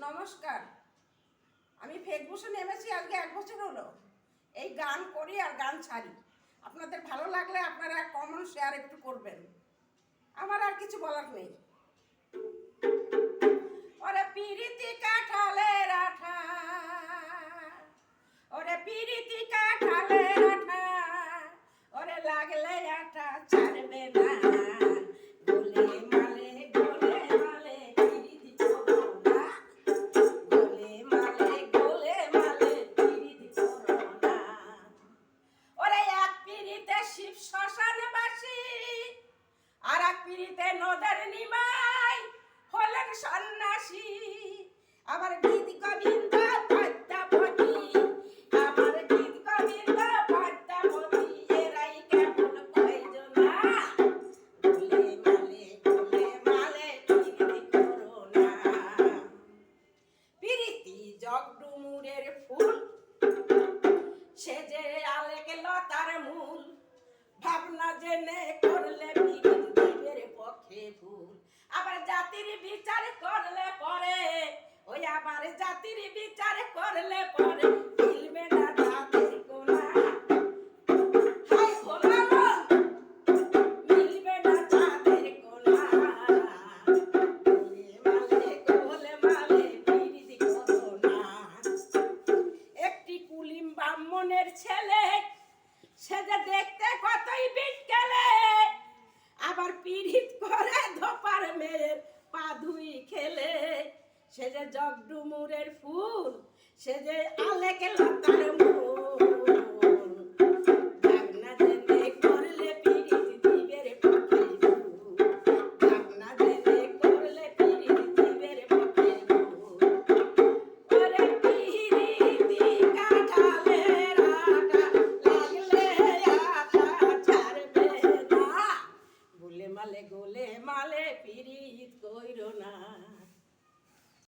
নমস্কার। আমি ফেসবুকে নেমেছি আজকে 1 বছর হলো। এই গান করি আর গান ছাড়ি। আপনাদের ভালো লাগলে আপনারা কমেন্ট শেয়ার একটু করবেন। আমার আর কিছু বলার নেই। ওরে পিরিতি কাঁঠালের আঠা, ওরে পিরিতি কাঁঠালের আঠা, ওরে লাগলে আঠা ছাড়বে না। আর এক পিড়িতে নদের নিমাই হলেন সন্ন্যাসী। আবার গীত গোবিন্দ পদ্মাবতী, আমার গীত গোবিন্দ পদ্মাবতী, এরাই কেমন কয়জনা। গোলে মালে পিরিতি করো না। পিরিতি জগডুমুরের ফুল, সে যে আলেক লতার মূল। ভাবনা জেনে করলে পীড়িতের পক্ষে ভুল। আবার জাতির বিচার করলে পরে, ওই আবার জাতির বিচার করলে পরে মিলবে না জাতির কোনা। হাই ভোলা মন, মিলবে না জাতির কোনা। গোলে মালে পীড়িতি করো না। একটি কুলিম ব্রাহ্মণের ছেলে, সে যে দেখতে কতই বিটকেলে। আবার পীড়িত করে ধোপার মেয়ের পা ধুই খেলে। সে যে জগডুমুরের ফুল, সে যে আলেক লতার মূল। ভাবনা জেনে করলে পীড়িত দিবের পক্ষে ভুল। ভাবনা জেনে করলে পীড়িত দিবের পক্ষে ভুল। ওরে পিরিতি কাঁঠালের আঠা, লাগলে আঠা ছাড়বে না। গোলে মালে পিরিত কইরো না।